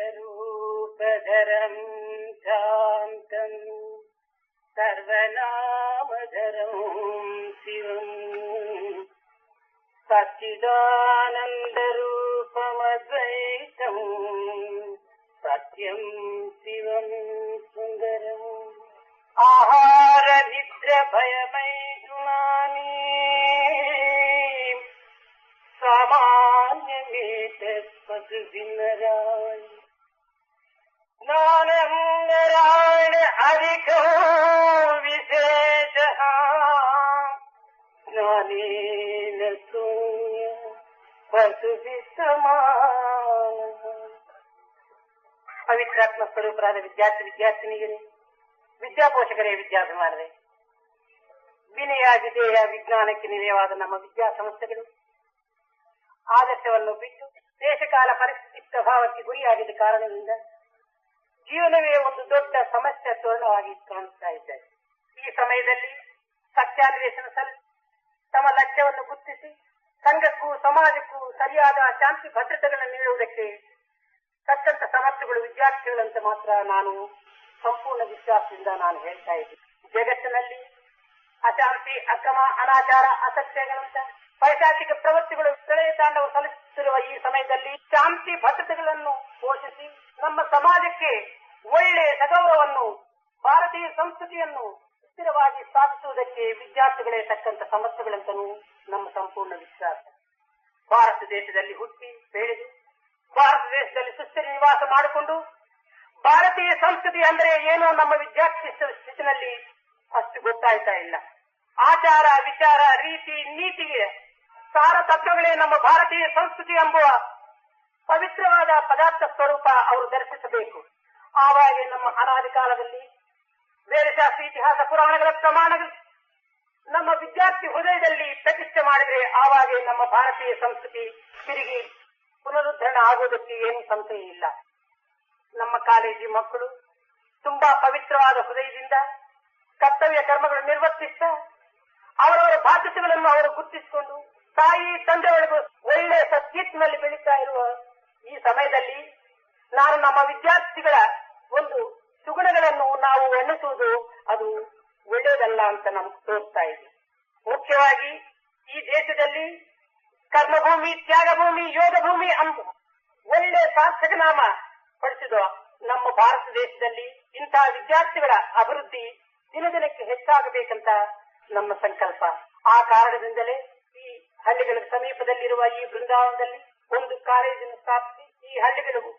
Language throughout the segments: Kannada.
ಸರ್ವರೂಪಧರಂ ಶಾಂತಂ ಸರ್ವನಾಮಧರಂ ಶಿವಂ ಸಚ್ಚಿದಾನಂದರೂಪಮದ್ವೈತಂ ಸತ್ಯಂ ಶಿವಂ ಸುಂದರಂ ಆಹಾರ ನಿದ್ರ ಭಯಮೈದುನಾನಿ ಸಾಮಾನ್ಯಮೇತಸ್ಪದು ಭಿನ್ನರಾಯ ಜ್ಞಾನಂ ನಾರಾಯಣ ಅಧಿಕೋ ವಿಶೇಷಃ ಜ್ಞಾನೇನ ಸೂಯ ಪಶುಭಿಃ ಸಮಾನಃ. ಪವಿತ್ರಾತ್ಮ ಸ್ವರೂಪರಾದ ವಿದ್ಯಾರ್ಥಿನಿಗೆ ವಿದ್ಯಾಪೋಷಕರೇ, ವಿದ್ಯಾಭಿಮಾನವೇ, ವಿನಯ ವಿಧೇಯ ವಿಜ್ಞಾನಕ್ಕೆ ನಿಲಯವಾದ ನಮ್ಮ ವಿದ್ಯಾ ಸಂಸ್ಥೆಗಳು ಆದರ್ಶವನ್ನು ಬಿಟ್ಟು ದೇಶಕಾಲ ಪರಿಸ್ಥಿತಿ ಪ್ರಭಾವಕ್ಕೆ ಗುರಿಯಾಗಿದ್ದ ಕಾರಣದಿಂದ ಜೀವನವೇ ಒಂದು ದೊಡ್ಡ ಸಮಸ್ಯೆ ತೋರಣವಾಗಿ ಕಾಣಿಸ್ತಾ ಇದ್ದಾರೆ. ಈ ಸಮಯದಲ್ಲಿ ಸತ್ಯಾನ್ವೇಷಣ ಸಲ್ಲಿಸಿ ತಮ್ಮ ಲಕ್ಷ್ಯವನ್ನು ಗುರುತಿಸಿ ಸಂಘಕ್ಕೂ ಸಮಾಜಕ್ಕೂ ಸರಿಯಾದ ಶಾಂತಿ ಭದ್ರತೆಗಳನ್ನು ನೀಡುವುದಕ್ಕೆ ತಕ್ಕಂತ ಸಮರ್ಥಗಳು ವಿದ್ಯಾರ್ಥಿಗಳಂತ ಮಾತ್ರ ನಾನು ಸಂಪೂರ್ಣ ವಿಶ್ವಾಸದಿಂದ ನಾನು ಹೇಳ್ತಾ ಇದ್ದೀನಿ. ಜಗತ್ತಿನಲ್ಲಿ ಅಶಾಂತಿ, ಅಕ್ರಮ, ಅನಾಚಾರ, ಅಸತ್ಯಗಳಂತ ಪೈಶಾಚಿಕ ಪ್ರವೃತ್ತಿಗಳು ಪ್ರಳಯ ತಾಂಡವ ಸಲ್ಲಿಸುತ್ತಿರುವ ಈ ಸಮಯದಲ್ಲಿ ಶಾಂತಿ ಭದ್ರತೆಗಳನ್ನು ಪೋಷಿಸಿ ನಮ್ಮ ಸಮಾಜಕ್ಕೆ ಒಳ್ಳೆಯ ಸಗೌರವವನ್ನು, ಭಾರತೀಯ ಸಂಸ್ಕೃತಿಯನ್ನು ಸ್ಥಿರವಾಗಿ ಸ್ಥಾಪಿಸುವುದಕ್ಕೆ ವಿದ್ಯಾರ್ಥಿಗಳೇ ತಕ್ಕಂತ ಸಮರ್ಥಗಳಂತನೂ ನಮ್ಮ ಸಂಪೂರ್ಣ ವಿಶ್ವಾಸ. ಭಾರತ ದೇಶದಲ್ಲಿ ಹುಟ್ಟಿ ಬೆಳೆದು ಭಾರತ ದೇಶದಲ್ಲಿ ಸುಸ್ಥಿರ ನಿವಾಸ ಮಾಡಿಕೊಂಡು ಭಾರತೀಯ ಸಂಸ್ಕೃತಿ ಅಂದ್ರೆ ಏನೋ ನಮ್ಮ ವಿದ್ಯಾರ್ಥಿ ಸ್ಥಿತಿನಲ್ಲಿ ಅಷ್ಟು ಗೊತ್ತಾಯ್ತಾ ಇಲ್ಲ. ಆಚಾರ, ವಿಚಾರ, ರೀತಿ, ನೀತಿಗೆ ಸಾರ ತತ್ವಗಳೇ ನಮ್ಮ ಭಾರತೀಯ ಸಂಸ್ಕೃತಿ ಎಂಬುವ ಪವಿತ್ರವಾದ ಪದಾರ್ಥ ಸ್ವರೂಪ ಅವರು ದರ್ಶಿಸಬೇಕು. ಆವಾಗ ನಮ್ಮ ಅನಾದಿ ಕಾಲದಲ್ಲಿ ವೇದಶಾಸ್ತ್ರ, ಇತಿಹಾಸ, ಪುರಾಣಗಳ ಪ್ರಮಾಣಗಳು ನಮ್ಮ ವಿದ್ಯಾರ್ಥಿ ಹೃದಯದಲ್ಲಿ ಪ್ರತಿಷ್ಠೆ ಮಾಡಿದರೆ ಆವಾಗ ನಮ್ಮ ಭಾರತೀಯ ಸಂಸ್ಕೃತಿ ತಿರುಗಿ ಪುನರುದ್ಧರಣ ಆಗುವುದಕ್ಕೆ ಏನು ಸಂಶಯ ಇಲ್ಲ. ನಮ್ಮ ಕಾಲೇಜಿ ಮಕ್ಕಳು ತುಂಬಾ ಪವಿತ್ರವಾದ ಹೃದಯದಿಂದ ಕರ್ತವ್ಯ ಕರ್ಮಗಳು ನಿರ್ವರ್ತಿಸ್ತಾ ಅವರವರ ಬಾಧ್ಯತೆಗಳನ್ನು ಅವರು ಗುರುತಿಸಿಕೊಂಡು ತಾಯಿ ತಂದೆಯೊಳಗೂ ಒಳ್ಳೆಯ ಸದ್ಗೀತಿನಲ್ಲಿ ಬೆಳೀತಾ ಇರುವ ಈ ಸಮಯದಲ್ಲಿ ನಾನು ನಮ್ಮ ವಿದ್ಯಾರ್ಥಿಗಳ ಒಂದು ಸುಗುಣಗಳನ್ನು ನಾವು ಎಣಿಸುವುದು ಅದು ಒಳ್ಳೆಯದಲ್ಲ ಅಂತ ನಮ್ಗೆ ತೋರಿಸ್ತಾ ಇದೆ. ಮುಖ್ಯವಾಗಿ ಈ ದೇಶದಲ್ಲಿ ಕರ್ಮಭೂಮಿ, ತ್ಯಾಗಭೂಮಿ, ಯೋಗ ಭೂಮಿ ಎಂಬ ಒಳ್ಳೆಯ ಸಾರ್ಥಕ ನಾಮ ಪಡಿಸಿದ ನಮ್ಮ ಭಾರತ ದೇಶದಲ್ಲಿ ಇಂತಹ ವಿದ್ಯಾರ್ಥಿಗಳ ಅಭಿವೃದ್ಧಿ ದಿನದಿನಕ್ಕೆ ಹೆಚ್ಚಾಗಬೇಕಂತ ನಮ್ಮ ಸಂಕಲ್ಪ. ಆ ಕಾರಣದಿಂದಲೇ ಈ ಹಳ್ಳಿಗಳ ಸಮೀಪದಲ್ಲಿರುವ ಈ ಬೃಂದಾವನದಲ್ಲಿ ಒಂದು ಕಾಲೇಜನ್ನು ಸ್ಥಾಪಿಸಿ ಈ ಹಳ್ಳಿಗಳಿಗೂ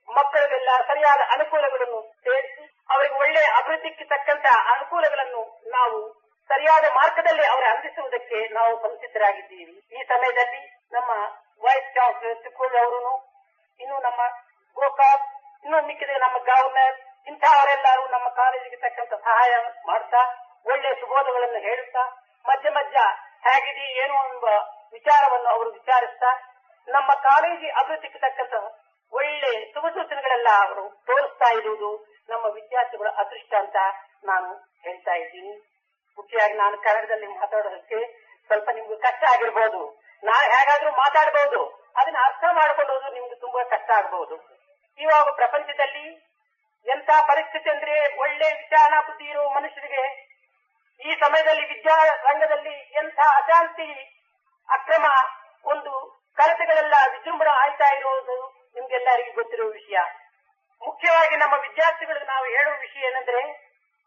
ಮಕ್ಕಳಿಗೆಲ್ಲ ಸರಿಯಾದ ಅನುಕೂಲಗಳನ್ನು ಸೇರಿಸಿ ಅವರಿಗೆ ಒಳ್ಳೆಯ ಅಭಿವೃದ್ಧಿಗೆ ತಕ್ಕಂತ ಅನುಕೂಲಗಳನ್ನು ನಾವು ಸರಿಯಾದ ಮಾರ್ಗದಲ್ಲಿ ಅವರ ಅಂದಿಸುವುದಕ್ಕೆ ನಾವು ಸಂಸಿದ್ಧರಾಗಿದ್ದೀವಿ. ಈ ಸಮಯದಲ್ಲಿ ನಮ್ಮ ವೈಸ್ ಚಾನ್ಸಲರ್ ಚಿಕ್ಕೋಳ್ ಅವರು, ಇನ್ನು ನಮ್ಮ ಗೋಕಾಕ್, ಇನ್ನು ಮಿಕ್ಕಿದ ನಮ್ಮ ಗವರ್ನರ್ ಇಂತಹವರೆಲ್ಲರೂ ನಮ್ಮ ಕಾಲೇಜಿಗೆ ತಕ್ಕಂತ ಸಹಾಯ ಮಾಡ್ತಾ ಒಳ್ಳೆಯ ಸುಬೋಧಗಳನ್ನು ಹೇಳುತ್ತಾ ಮಧ್ಯ ಮಧ್ಯ ಹೇಗಿದೆ ಏನು ಎಂಬ ವಿಚಾರವನ್ನು ಅವರು ವಿಚಾರಿಸ್ತಾ ನಮ್ಮ ಕಾಲೇಜಿ ಅಭಿವೃದ್ಧಿಗೆ ತಕ್ಕಂತ ಒಳ್ಳೆ ಶುಭ ಸೂಚನೆಗಳೆಲ್ಲ ಅವರು ತೋರಿಸ್ತಾ ಇರುವುದು ನಮ್ಮ ವಿದ್ಯಾರ್ಥಿಗಳ ಅದೃಷ್ಟ ಅಂತ ನಾನು ಹೇಳ್ತಾ ಇದ್ದೀನಿ. ಮುಖ್ಯವಾಗಿ ನಾನು ಕನ್ನಡದಲ್ಲಿ ಮಾತಾಡೋದಕ್ಕೆ ಸ್ವಲ್ಪ ನಿಮ್ಗೆ ಕಷ್ಟ ಆಗಿರ್ಬೋದು. ನಾನು ಹೇಗಾದ್ರೂ ಮಾತಾಡಬಹುದು, ಅದನ್ನ ಅರ್ಥ ಮಾಡಿಕೊಳ್ಳೋದು ನಿಮ್ಗೆ ತುಂಬಾ ಕಷ್ಟ ಆಗಬಹುದು. ಇವಾಗ ಪ್ರಪಂಚದಲ್ಲಿ ಎಂತ ಪರಿಸ್ಥಿತಿ ಅಂದ್ರೆ ಒಳ್ಳೆ ವಿಚಾರಣಾ ಬುದ್ಧಿ ಇರುವ ಮನುಷ್ಯರಿಗೆ ಈ ಸಮಯದಲ್ಲಿ ವಿದ್ಯಾ ರಂಗದಲ್ಲಿ ಎಂಥ ಅಶಾಂತಿ, ಅಕ್ರಮ, ಒಂದು ಕಳತೆಗಳೆಲ್ಲ ವಿಜೃಂಭಣ ಆಯ್ತಾ ಇರುವುದು ನಿಮ್ಗೆಲ್ಲರಿಗೂ ಗೊತ್ತಿರುವ ವಿಷಯ. ಮುಖ್ಯವಾಗಿ ನಮ್ಮ ವಿದ್ಯಾರ್ಥಿಗಳಿಗೆ ನಾವು ಹೇಳುವ ವಿಷಯ ಏನಂದ್ರೆ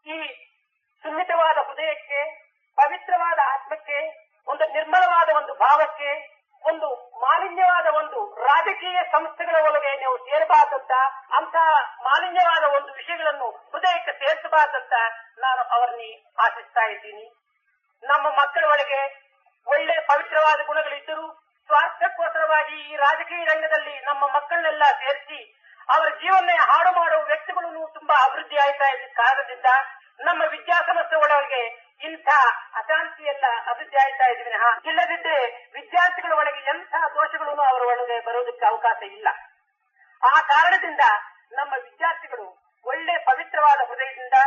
ಈ ಸುನ್ನಿತವಾದ ಹೃದಯಕ್ಕೆ, ಪವಿತ್ರವಾದ ಆತ್ಮಕ್ಕೆ, ಒಂದು ನಿರ್ಮಲವಾದ ಒಂದು ಭಾವಕ್ಕೆ, ಒಂದು ಮಾಲಿನ್ಯವಾದ ಒಂದು ರಾಜಕೀಯ ಸಂಸ್ಥೆಗಳ ಒಳಗೆ ನೀವು ಸೇರಬಾರ್ದಂತ, ಅಂತಹ ಮಾಲಿನ್ಯವಾದ ಒಂದು ವಿಷಯಗಳನ್ನು ಹೃದಯಕ್ಕೆ ಸೇರಿಸಬಾರ್ದಂತ ನಾನು ಅವರನ್ನ ಆಶಿಸ್ತಾ ಇದ್ದೀನಿ. ನಮ್ಮ ಮಕ್ಕಳ ಒಳಗೆ ಒಳ್ಳೆ ಪವಿತ್ರವಾದ ಗುಣಗಳಿದ್ದರೂ ಸ್ವಾರ್ಥಕ್ಕೋಸ್ಕರವಾಗಿ ಈ ರಾಜಕೀಯ ರಂಗದಲ್ಲಿ ನಮ್ಮ ಮಕ್ಕಳನ್ನೆಲ್ಲ ಸೇರಿಸಿ ಅವರ ಜೀವನ ಹಾಳು ಮಾಡುವ ವ್ಯಕ್ತಿಗಳನ್ನು ತುಂಬಾ ಅಭಿವೃದ್ಧಿ ಆಯ್ತಾ ಇದ್ದ ಕಾರಣದಿಂದ ನಮ್ಮ ವಿದ್ಯಾಸಂಸ್ಥೆ ಒಳಗೆ ಇಂಥ ಅಶಾಂತಿ ಎಲ್ಲ ಅಭಿವೃದ್ಧಿ ಆಯ್ತಾ ಇದ್ವಿ. ಇಲ್ಲದಿದ್ದರೆ ವಿದ್ಯಾರ್ಥಿಗಳ ಒಳಗೆ ಎಂಥ ದೋಷಗಳನ್ನು ಅವರ ಒಳಗೆ ಬರೋದಕ್ಕೆ ಅವಕಾಶ ಇಲ್ಲ. ಆ ಕಾರಣದಿಂದ ನಮ್ಮ ವಿದ್ಯಾರ್ಥಿಗಳು ಒಳ್ಳೆ ಪವಿತ್ರವಾದ ಹೃದಯದಿಂದ,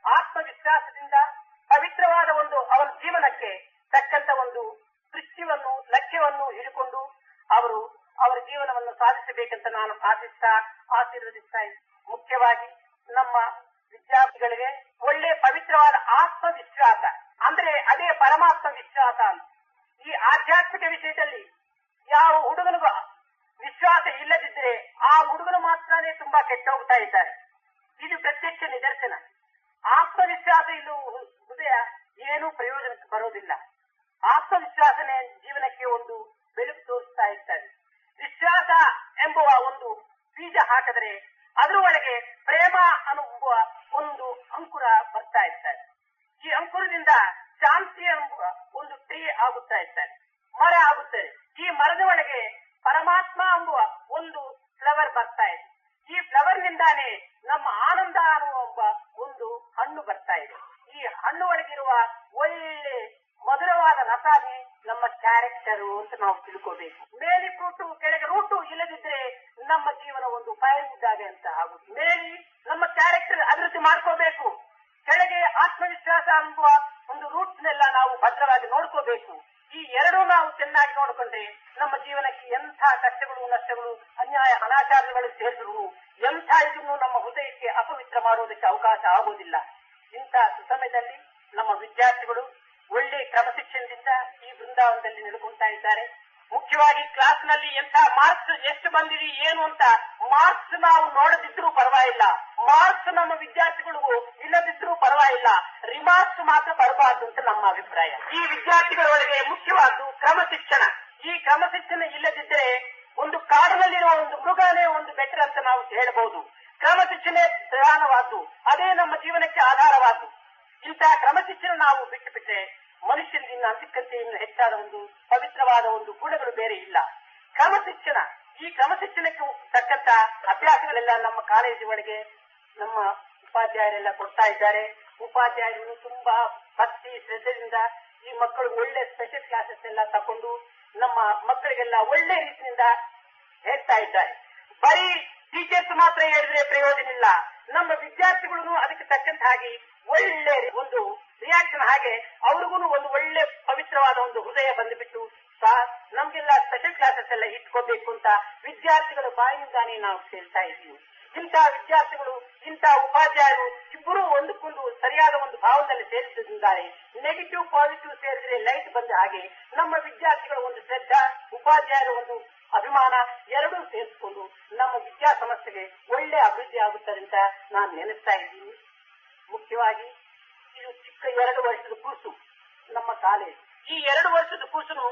ಆತ್ಮವಿಶ್ವಾಸದಿಂದ, ಪವಿತ್ರವಾದ ಒಂದು ಅವರ ಜೀವನಕ್ಕೆ ತಕ್ಕಂತ ಒಂದು ದೃಷ್ಟಿಯನ್ನು, ಲಕ್ಷ್ಯವನ್ನು ಹಿಡಿಕೊಂಡು ಅವರು ಅವರ ಜೀವನವನ್ನು ಸಾಧಿಸಬೇಕಂತ ನಾನು ಆಶೀರ್ವದಿಸ್ತಾ ಇದ್ದೀನಿ. ಮುಖ್ಯವಾಗಿ ನಮ್ಮ ವಿದ್ಯಾರ್ಥಿಗಳಿಗೆ ಒಳ್ಳೆ ಪವಿತ್ರವಾದ ಆತ್ಮವಿಶ್ವಾಸ, ಅಂದ್ರೆ ಅದೇ ಪರಮಾತ್ಮ ವಿಶ್ವಾಸ ಅಂತ. ಈ ಆಧ್ಯಾತ್ಮಿಕ ವಿಷಯದಲ್ಲಿ ಯಾವ ಹುಡುಗನಿಗೂ ವಿಶ್ವಾಸ ಇಲ್ಲದಿದ್ದರೆ ಆ ಹುಡುಗನು ಮಾತ್ರನೇ ತುಂಬಾ ಕೆಟ್ಟೋಗ್ತಾ ಇದ್ದಾರೆ. ಇದು ಪ್ರತ್ಯಕ್ಷ ನಿದರ್ಶನ. ಆತ್ಮವಿಶ್ವಾಸ ಇಲ್ಲೂ ಹೃದಯ ಏನೂ ಪ್ರಯೋಜನಕ್ಕೆ ಬರೋದಿಲ್ಲ. ಆತ್ಮವಿಶ್ವಾಸನೆ ಜೀವನಕ್ಕೆ ಒಂದು ಬೆಳಕು ತೋರಿಸ್ತಾ ಇರ್ತಾರೆ. ವಿಶ್ವಾಸ ಎಂಬುವ ಒಂದು ಬೀಜ ಹಾಕಿದರೆ ಅದರ ಒಳಗೆ ಪ್ರೇಮ ಅನ್ನುವ ಒಂದು ಅಂಕುರ ಬರ್ತಾ ಇರ್ತಾರೆ. ಈ ಅಂಕುರದಿಂದ ಶಾಂತಿ ಎಂಬುವ ಒಂದು ಟ್ರೀ ಆಗುತ್ತಾ ಇರ್ತಾರೆ, ಮರ ಆಗುತ್ತದೆ. ಈ ಮರದ ಒಳಗೆ ಪರಮಾತ್ಮ ಎಂಬುವ ಒಂದು ಫ್ಲವರ್ ಬರ್ತಾ ಇದೆ. ಈ ಫ್ಲವರ್ ನಿಂದಾನೇ ನಮ್ಮ ಆನಂದ ಅನ್ನುವ ಒಂದು ಹಣ್ಣು ಬರ್ತಾ ಇದೆ. ಈ ಹಣ್ಣು ಒಳಗಿರುವ ಒಳ್ಳೆ ಮಧುರವಾದ ರಸಾನೆ ನಮ್ಮ ಕ್ಯಾರೆಕ್ಟರು ಅಂತ ನಾವು ತಿಳ್ಕೋಬೇಕು. ಮೇಲಿ ಫ್ರೂಟು ಕೆಳಗೆ ರೂಟು ಇಲ್ಲದಿದ್ರೆ ನಮ್ಮ ಜೀವನ ಒಂದು ಪಯಣಿದ್ದಾಗೆ ಅಂತ ಆಗುತ್ತೆ. ಮೇಲಿ ನಮ್ಮ ಕ್ಯಾರೆಕ್ಟರ್ ಅಭಿವೃದ್ಧಿ ಮಾಡ್ಕೋಬೇಕು, ಕೆಳಗೆ ಆತ್ಮವಿಶ್ವಾಸ ಅನ್ನುವ ಒಂದು ರೂಟ್ಸ್ನೆಲ್ಲ ನಾವು ಭದ್ರವಾಗಿ ನೋಡ್ಕೋಬೇಕು. ಈ ಎರಡೂ ನಾವು ಚೆನ್ನಾಗಿ ನೋಡಿಕೊಂಡ್ರೆ ನಮ್ಮ ಜೀವನಕ್ಕೆ ಎಂಥ ಕಷ್ಟಗಳು, ನಷ್ಟಗಳು, ಅನ್ಯಾಯ, ಅನಾಚಾರಗಳು ಸೇರಿದ್ರು ಎಂಥ ಇದನ್ನು ನಮ್ಮ ಹೃದಯಕ್ಕೆ ಅಪವಿತ್ರ ಮಾಡುವುದಕ್ಕೆ ಅವಕಾಶ ಆಗುವುದಿಲ್ಲ. ಇಂಥ ಸಮಯದಲ್ಲಿ ನಮ್ಮ ವಿದ್ಯಾರ್ಥಿಗಳು ಒಳ್ಳೆ ಕ್ರಮಶಿಕ್ಷಣದಿಂದ ಈ ಬೃಂದಾವನದಲ್ಲಿ ನಡ್ಕೊಳ್ತಾ ಇದ್ದಾರೆ. ಮುಖ್ಯವಾಗಿ ಕ್ಲಾಸ್ ನಲ್ಲಿ ಎಂಥ ಮಾರ್ಕ್ಸ್ ಎಷ್ಟು ಬಂದಿದೆ ಏನು ಅಂತ ಮಾರ್ಕ್ಸ್ ನಾವು ನೋಡದಿದ್ರೂ ಪರವಾಗಿಲ್ಲ, ಮಾರ್ಕ್ಸ್ ನಮ್ಮ ವಿದ್ಯಾರ್ಥಿಗಳಿಗೂ ಇಲ್ಲದಿದ್ರೂ ಪರವಾಗಿಲ್ಲ, ರಿಮಾರ್ಕ್ಸ್ ಮಾತ್ರ ಬರಬಾರ್ದು ಅಂತ ನಮ್ಮ ಅಭಿಪ್ರಾಯ. ಈ ವಿದ್ಯಾರ್ಥಿಗಳೊಳಗೆ ಮುಖ್ಯವಾದ್ದು ಕ್ರಮಶಿಕ್ಷಣ. ಈ ಕ್ರಮಶಿಕ್ಷಣ ಇಲ್ಲದಿದ್ದರೆ ಒಂದು ಕಾಡಿನಲ್ಲಿರುವ ಒಂದು ಮೃಗನೇ ಒಂದು ಬೆಟರ್ ಅಂತ ನಾವು ಹೇಳಬಹುದು. ಕ್ರಮಶಿಕ್ಷಣ ಪ್ರಧಾನವಾದ್ದು, ಅದೇ ನಮ್ಮ ಜೀವನಕ್ಕೆ ಆಧಾರವಾದ್ದು. ಇಂತಹ ಕ್ರಮಶಿಕ್ಷಣ ನಾವು ಬಿಟ್ಟು ಬಿಟ್ಟರೆ ಮನುಷ್ಯನಿಂದ ಅಂತಿಕತೆ ಹೆಚ್ಚಾದ ಒಂದು ಪವಿತ್ರವಾದ ಒಂದು ಗುಣಗಳು ಬೇರೆ ಇಲ್ಲ. ಕ್ರಮಶಿಕ್ಷಣ, ಈ ಕ್ರಮಶಿಕ್ಷಣಕ್ಕೆ ತಕ್ಕಂತ ಅಭ್ಯಾಸಗಳೆಲ್ಲ ನಮ್ಮ ಕಾಲೇಜು ಒಳಗೆ ನಮ್ಮ ಉಪಾಧ್ಯಾಯರೆಲ್ಲ ಕೊಡ್ತಾ ಇದ್ದಾರೆ. ಉಪಾಧ್ಯಾಯರು ತುಂಬಾ ಭಕ್ತಿ ಶ್ರದ್ಧೆಯಿಂದ ಈ ಮಕ್ಕಳು ಒಳ್ಳೆ ಸ್ಪೆಷಲ್ ಕ್ಲಾಸಸ್ ಎಲ್ಲ ತಕೊಂಡು ನಮ್ಮ ಮಕ್ಕಳಿಗೆಲ್ಲ ಒಳ್ಳೆ ರೀತಿಯಿಂದ ಹೇಳ್ತಾ ಇದ್ದಾರೆ. ಬರೀ ಟೀಚರ್ಸ್ ಮಾತ್ರ ಹೇಳಿದ್ರೆ ಪ್ರಯೋಜನ ಇಲ್ಲ, ನಮ್ಮ ವಿದ್ಯಾರ್ಥಿಗಳು ಅದಕ್ಕೆ ತಕ್ಕಂತ ಹಾಗೆ ಒಳ್ಳೆ ಒಂದು ರಿಯಾಕ್ಷನ್, ಹಾಗೆ ಅವ್ರಿಗೂ ಒಂದು ಒಳ್ಳೆ ಪವಿತ್ರವಾದ ಒಂದು ಹೃದಯ ಬಂದುಬಿಟ್ಟು ನಮ್ಗೆಲ್ಲ ಸ್ಪೆಷಲ್ ಕ್ಲಾಸಸ್ ಎಲ್ಲ ಇಟ್ಕೋಬೇಕು ಅಂತ ವಿದ್ಯಾರ್ಥಿಗಳ ಬಾಯಿನಿಂದಾನೇ ನಾವು ಕೇಳ್ತಾ ಇದ್ದೀವಿ. ಇಂಥ ವಿದ್ಯಾರ್ಥಿಗಳು, ಇಂಥ ಉಪಾಧ್ಯಾಯರು ಇಬ್ಬರು ಒಂದಕ್ಕೊಂದು ಸರಿಯಾದ ಒಂದು ಭಾವದಲ್ಲಿ ಸೇರಿಸಿದ್ದಾರೆ. ನೆಗೆಟಿವ್ ಪಾಸಿಟಿವ್ ಸೇರಿದ್ರೆ ಲೈಟ್ ಬಂದ ಹಾಗೆ ನಮ್ಮ ವಿದ್ಯಾರ್ಥಿಗಳ ಒಂದು ಶ್ರದ್ಧಾ, ಉಪಾಧ್ಯಾಯರ ಒಂದು ಅಭಿಮಾನ ಎರಡೂ ಸೇರಿಸಿಕೊಂಡು ನಮ್ಮ ವಿದ್ಯಾ ಸಂಸ್ಥೆಗೆ ಒಳ್ಳೆ ಅಭಿವೃದ್ಧಿ ಆಗುತ್ತದೆ ಅಂತ ನಾನು ನೆನೆಸ್ತಾ ಇದ್ದೀನಿ. ಮುಖ್ಯವಾಗಿ ಇದು ಚಿಕ್ಕ 2 ವರ್ಷದ ಕೂಸು ನಮ್ಮ ಕಾಲೇಜ್. ಈ 2 ವರ್ಷದ ಕೂಸನು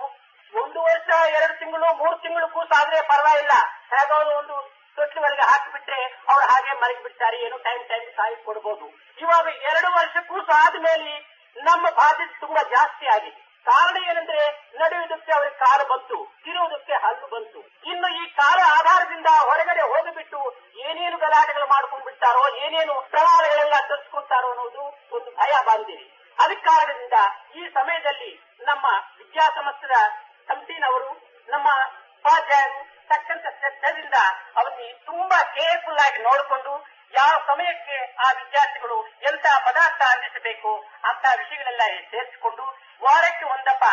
1 ವರ್ಷ 2 ತಿಂಗಳು 3 ತಿಂಗಳು ಕೂಸು ಆದ್ರೆ ಪರವಾಗಿಲ್ಲ, ಹೇಗಾದ್ರು ಒಂದು ತೊಟ್ಟಿಲವರೆಗೆ ಹಾಕಿಬಿಟ್ರೆ ಅವ್ರು ಹಾಗೆ ಮರಗಿ ಬಿಡ್ತಾರೆ, ಏನು ಟೈಮ್ ಕಾಯಿ ಕೊಡಬಹುದು. ಇವಾಗ 2 ವರ್ಷ ಕೂಸು ಆದ್ಮೇಲೆ ನಮ್ಮ ಬಾಧ್ಯತೆ ತುಂಬಾ ಜಾಸ್ತಿ ಆಗಿದೆ. ಕಾರಣ ಏನಂದ್ರೆ ನಡೆಯುವುದಕ್ಕೆ ಅವ್ರಿಗೆ ಕಾಲು ಬಂತು, ತಿರುವುದಕ್ಕೆ ಹಲ್ಲು ಬಂತು. ಇನ್ನು ಈ ಕಾಲ ಆಧಾರದಿಂದ ಹೊರಗಡೆ ಹೋಗಿಬಿಟ್ಟು ಏನೇನು ಗಲಾಟೆಗಳು ಮಾಡ್ಕೊಂಡು ಬಿಡ್ತಾರೋ, ಏನೇನು ಪ್ರಮಾಣಗಳೆಲ್ಲ ತರಿಸ್ಕೊಳ್ತಾರೋ ಅನ್ನೋದು ಒಂದು ಭಯ ಬಂದಿದೆ. ಅದಕ್ಕೆ ಕಾರಣದಿಂದ ಈ ಸಮಯದಲ್ಲಿ ನಮ್ಮ ವಿದ್ಯಾಸಂಸ್ಥೆಯ ಸಮಿತಿನವರು, ನಮ್ಮ ಉಪಾಧ್ಯಾಯರು ತಕ್ಕಂತ ಶ್ರದ್ಧೆಯಿಂದ ಅವನ್ನ ತುಂಬಾ ಕೇರ್ಫುಲ್ ಆಗಿ ನೋಡಿಕೊಂಡು ಯಾವ ಸಮಯಕ್ಕೆ ಆ ವಿದ್ಯಾರ್ಥಿಗಳು ಎಂತ ಪದಾರ್ಥ ಅಂದಿಸಬೇಕು ಅಂತ ವಿಷಯಗಳೆಲ್ಲ ಸೇರಿಸಿಕೊಂಡು ವಾರಕ್ಕೆ ಒಂದಪ್ಪ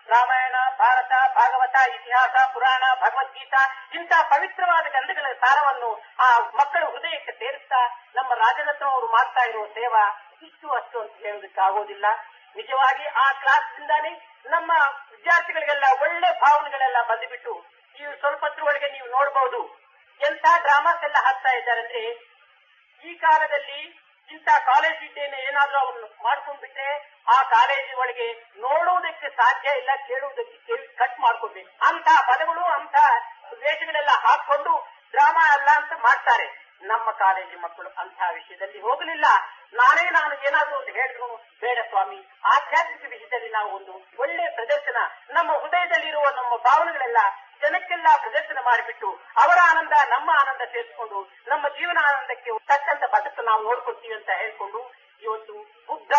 ರಾಮಾಯಣ, ಭಾರತ, ಭಾಗವತ, ಇತಿಹಾಸ, ಪುರಾಣ, ಭಗವದ್ಗೀತಾ ಇಂಥ ಪವಿತ್ರವಾದ ಗ್ರಂಥಗಳ ಸಾರವನ್ನು ಆ ಮಕ್ಕಳ ಹೃದಯಕ್ಕೆ ಸೇರಿಸ್ತಾ ನಮ್ಮ ರಾಜರತ್ನ ಅವರು ಮಾಡ್ತಾ ಇರುವ ಸೇವಾ ಇಷ್ಟು ಅಷ್ಟು ಅಂತ ಹೇಳೋದಕ್ಕೆ ಆಗೋದಿಲ್ಲ. ನಿಜವಾಗಿ ಆ ಕ್ಲಾಸ್ನಿಂದಾನೇ ನಮ್ಮ ವಿದ್ಯಾರ್ಥಿಗಳಿಗೆಲ್ಲ ಒಳ್ಳೆ ಭಾವನೆಗಳೆಲ್ಲ ಬಂದುಬಿಟ್ಟು ಈ ಸ್ವಲ್ಪತ್ರ ಒಳಗೆ ನೀವು ನೋಡಬಹುದು ಎಂಥ ಡ್ರಾಮಾಸ್ ಎಲ್ಲ ಹಾಕ್ತಾ ಇದ್ದಾರೆ ಅಂದ್ರೆ, ಈ ಕಾಲದಲ್ಲಿ ಇಂಥ ಕಾಲೇಜ್ ಇದ್ದೇನೆ ಏನಾದ್ರೂ ಅವನು ಮಾಡ್ಕೊಂಡ್ಬಿಟ್ರೆ ಆ ಕಾಲೇಜ್ ಒಳಗೆ ನೋಡುವುದಕ್ಕೆ ಸಾಧ್ಯ ಇಲ್ಲ, ಕೇಳುವುದಕ್ಕೆ ಕಿವಿ ಕಟ್ ಮಾಡ್ಕೊಡ್ಬೇಕು. ಅಂತ ಪದಗಳು, ಅಂತ ವೇಷಗಳೆಲ್ಲ ಹಾಕೊಂಡು ಡ್ರಾಮಾ ಅಲ್ಲ ಅಂತ ಮಾಡ್ತಾರೆ. ನಮ್ಮ ಕಾಲೇಜು ಮಕ್ಕಳು ಅಂತ ವಿಷಯದಲ್ಲಿ ಹೋಗಲಿಲ್ಲ. ನಾನು ಏನಾದ್ರೂ ಒಂದು ಹೇಳಿದ್ರು ಬೇಡ ಸ್ವಾಮಿ, ಆಧ್ಯಾತ್ಮಿಕ ವಿಷಯದಲ್ಲಿ ನಾವು ಒಂದು ಒಳ್ಳೆ ಪ್ರದರ್ಶನ, ನಮ್ಮ ಹೃದಯದಲ್ಲಿರುವ ನಮ್ಮ ಭಾವನೆಗಳೆಲ್ಲ ಜನಕ್ಕೆಲ್ಲ ಪ್ರದರ್ಶನ ಮಾಡಿಬಿಟ್ಟು ಅವರ ಆನಂದ ನಮ್ಮ ಆನಂದ ಸೇರಿಸಿಕೊಂಡು ನಮ್ಮ ಜೀವನ ಆನಂದಕ್ಕೆ ತಕ್ಕಂತ ಬದುಕು ನಾವು ನೋಡ್ಕೊಳ್ತೀವಿ ಅಂತ ಹೇಳ್ಕೊಂಡು ಇವತ್ತು ಬುದ್ಧ,